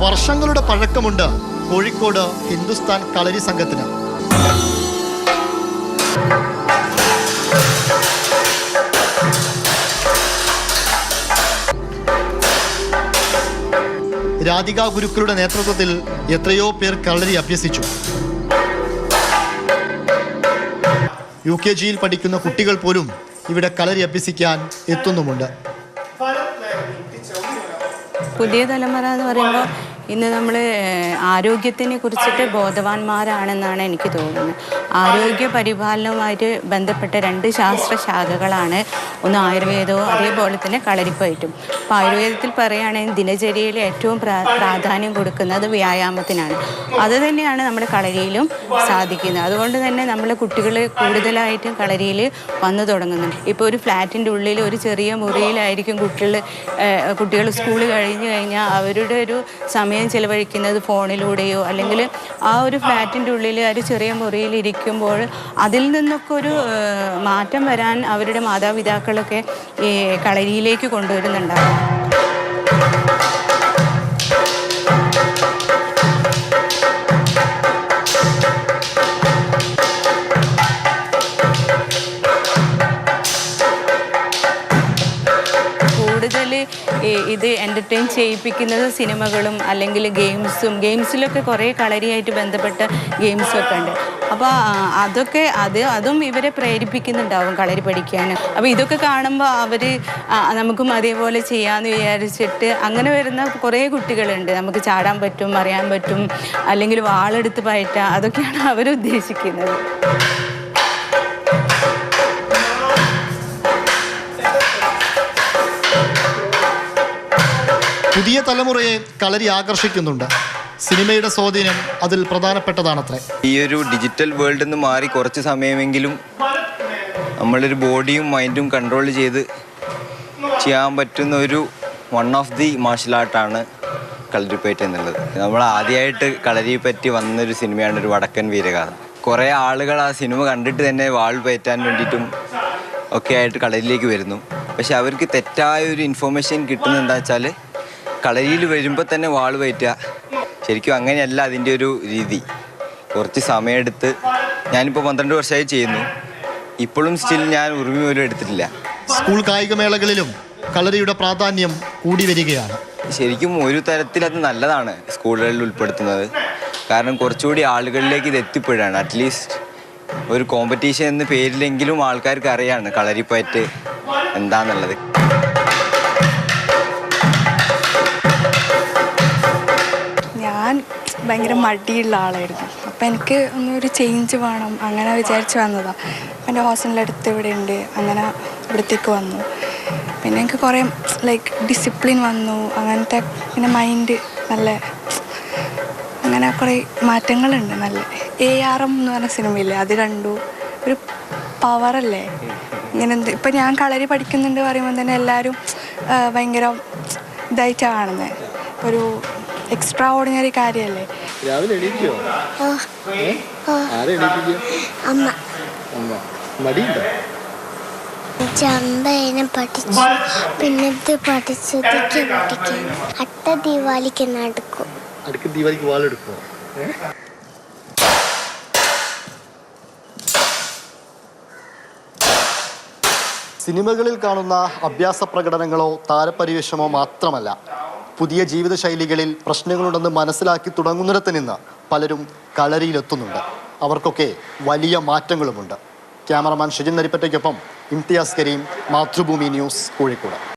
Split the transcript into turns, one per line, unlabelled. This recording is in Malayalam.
വർഷങ്ങളുടെ പഴക്കമുണ്ട് കോഴിക്കോട് ഹിന്ദുസ്ഥാൻ കളരി സംഘത്തിന്. രാധിക ഗുരുക്കളുടെ നേതൃത്വത്തിൽ എത്രയോ പേർ കളരി അഭ്യസിച്ചു. UKG-യിൽ പഠിക്കുന്ന കുട്ടികൾ പോലും ഇവിടെ കളരി അഭ്യസിക്കാൻ എത്തുന്നുമുണ്ട്.
പുതിയ തലമുറ എന്ന് പറയുമ്പോൾ ഇന്ന് നമ്മൾ ആരോഗ്യത്തിനെ കുറിച്ചിട്ട് ബോധവാന്മാരാണെന്നാണ് എനിക്ക് തോന്നുന്നത്. ആരോഗ്യ പരിപാലനവുമായിട്ട് ബന്ധപ്പെട്ട 2 ശാസ്ത്ര ശാഖകളാണ്. ഒന്ന് ആയുർവേദവും അതേപോലെ തന്നെ കളരിപ്പയറ്റും. അപ്പോൾ ആയുർവേദത്തിൽ പറയുകയാണെങ്കിൽ ദിനചര്യയിൽ ഏറ്റവും പ്രാധാന്യം കൊടുക്കുന്നത് വ്യായാമത്തിനാണ്. അത് തന്നെയാണ് നമ്മുടെ കളരിയിലും സാധിക്കുന്നത്. അതുകൊണ്ട് തന്നെ നമ്മൾ കുട്ടികൾ കൂടുതലായിട്ടും കളരിയിൽ വന്നു തുടങ്ങുന്നുണ്ട്. ഇപ്പോൾ ഒരു ഫ്ലാറ്റിൻ്റെ ഉള്ളിൽ ഒരു ചെറിയ മുറിയിലായിരിക്കും കുട്ടികൾ സ്കൂൾ കഴിഞ്ഞ് കഴിഞ്ഞാൽ അവരുടെ ഒരു സമയം ചെലവഴിക്കുന്നത് ഫോണിലൂടെയോ അല്ലെങ്കിൽ ആ ഒരു ഫ്ലാറ്റിൻ്റെ ഉള്ളിൽ ഒരു ചെറിയ മുറിയിൽ ഇരിക്കുമ്പോൾ അതിൽ നിന്നൊക്കെ ഒരു മാറ്റം വരാൻ അവരുടെ മാതാപിതാക്കളൊക്കെ ഈ കളരിയിലേക്ക് കൊണ്ടുവരുന്നുണ്ടാകും. കൂടുതൽ ഇത് എൻ്റർടൈൻ ചെയ്യിപ്പിക്കുന്നത് സിനിമകളും അല്ലെങ്കിൽ ഗെയിംസിലൊക്കെ കുറേ കളരിയായിട്ട് ബന്ധപ്പെട്ട ഗെയിംസൊക്കെ ഉണ്ട്. അപ്പോൾ അതും ഇവരെ പ്രേരിപ്പിക്കുന്നുണ്ടാവും കളരി പഠിക്കാൻ. അപ്പോൾ ഇതൊക്കെ കാണുമ്പോൾ അവർ നമുക്കും അതേപോലെ ചെയ്യാമെന്ന് വിചാരിച്ചിട്ട് അങ്ങനെ വരുന്ന കുറേ കുട്ടികളുണ്ട്. നമുക്ക് ചാടാൻ പറ്റും, അറിയാൻ പറ്റും, അല്ലെങ്കിൽ വാളെടുത്ത് പയറ്റാം, അതൊക്കെയാണ് അവരുദ്ദേശിക്കുന്നത്.
പുതിയ തലമുറയെ കളരി ആകർഷിക്കുന്നുണ്ട്. സിനിമയുടെ സ്വാധീനം അതിൽ പ്രധാനപ്പെട്ടതാണത്രേ.
ഈ ഒരു ഡിജിറ്റൽ വേൾഡിൽ നിന്ന് മാറി കുറച്ച് സമയമെങ്കിലും നമ്മളൊരു ബോഡിയും മൈൻഡും കൺട്രോൾ ചെയ്ത് ചെയ്യാൻ പറ്റുന്ന ഒരു വൺ ഓഫ് ദി മാർഷൽ ആർട്ടാണ് കളരിപ്പയറ്റ് എന്നുള്ളത്. നമ്മൾ ആദ്യമായിട്ട് കളരിയെ പറ്റി വന്നൊരു സിനിമയാണ് ഒരു വടക്കൻ വീരഗാഥ. കുറേ ആളുകൾ ആ സിനിമ കണ്ടിട്ട് തന്നെ വാൾ പയറ്റാൻ വേണ്ടിയിട്ടും ഒക്കെ ആയിട്ട് കളരിയിലേക്ക് വരുന്നു. പക്ഷെ അവർക്ക് തെറ്റായ ഒരു ഇൻഫോർമേഷൻ കിട്ടുന്നത് എന്താ വെച്ചാൽ കളരിയിൽ വരുമ്പോൾ തന്നെ വാൾ പയറ്റുക. ശരിക്കും അങ്ങനെയല്ല അതിൻ്റെ ഒരു രീതി. കുറച്ച് സമയമെടുത്ത് ഞാനിപ്പോൾ 12 വർഷമായി ചെയ്യുന്നു. ഇപ്പോഴും സ്റ്റിൽ ഞാൻ ഉറുമി പോലും എടുത്തിട്ടില്ല.
സ്കൂൾ കായികമേളകളിലും കളരിയുടെ പ്രാധാന്യം കൂടി വരികയാണ്.
ശരിക്കും ഒരു തരത്തിൽ അത് നല്ലതാണ് സ്കൂളുകളിൽ ഉൾപ്പെടുത്തുന്നത്. കാരണം കുറച്ചുകൂടി ആളുകളിലേക്ക് ഇത് എത്തിപ്പെടുകയാണ്. അറ്റ്ലീസ്റ്റ് ഒരു കോമ്പറ്റീഷൻ എന്ന പേരിലെങ്കിലും ആൾക്കാർക്ക് അറിയാണ് കളരിപ്പയറ്റ് എന്താണെന്നുള്ളത്.
ഞാൻ ഭയങ്കര മടിയുള്ള ആളായിരുന്നു. അപ്പം എനിക്ക് ഒന്നൊരു ചേഞ്ച് വേണം, അങ്ങനെ വിചാരിച്ച് വന്നതാണ്. എൻ്റെ ഹോസ്റ്റലിൻ്റെ അടുത്ത് ഇവിടെ ഉണ്ട്, അങ്ങനെ ഇവിടത്തേക്ക് വന്നു. പിന്നെ എനിക്ക് കുറേ ഡിസിപ്ലിൻ വന്നു, അങ്ങനത്തെ. പിന്നെ മൈൻഡ് നല്ല അങ്ങനെ കുറേ മാറ്റങ്ങളുണ്ട്. നല്ല ARM എന്ന് പറഞ്ഞ സിനിമയില്ലേ, അത് കണ്ടു. ഒരു പവറല്ലേ ഇങ്ങനെ. ഇപ്പം ഞാൻ കളരി പഠിക്കുന്നുണ്ട് പറയുമ്പോൾ തന്നെ എല്ലാവരും ഭയങ്കര ഇതായിട്ടാണ് കാണുന്നത്. ഒരു എക്സ്ട്രാ ഓർഡിനറി കാര്യമല്ലേ.
രാവിലെ എണീക്കോ?
അമ്മ.
മടിയുണ്ടോ?
ചമ്പേനെ പഠിച്ചു, പിന്നെ ഇത് പഠിച്ചതൊക്കെ പഠിക്കാൻ. അടുത്ത ദീപാവലിക്ക് നടക്കും.
അടുത്ത ദീപാവലിക്ക് വാളെടുക്കുമോ?
സിനിമകളിൽ കാണുന്ന അഭ്യാസ പ്രകടനങ്ങളോ താരപരിവേഷമോ മാത്രമല്ല, പുതിയ ജീവിതശൈലികളിൽ പ്രശ്നങ്ങളുണ്ടെന്ന് മനസ്സിലാക്കി തുടങ്ങുന്നിടത്ത് നിന്ന് പലരും കളരിയിലെത്തുന്നുണ്ട്. അവർക്കൊക്കെ വലിയ മാറ്റങ്ങളുമുണ്ട്. ക്യാമറമാൻ ഷിജിൻ നരിപ്പറ്റയ്ക്കൊപ്പം ഇംതിയാസ് കരീം, മാതൃഭൂമി ന്യൂസ്, കോഴിക്കോട്.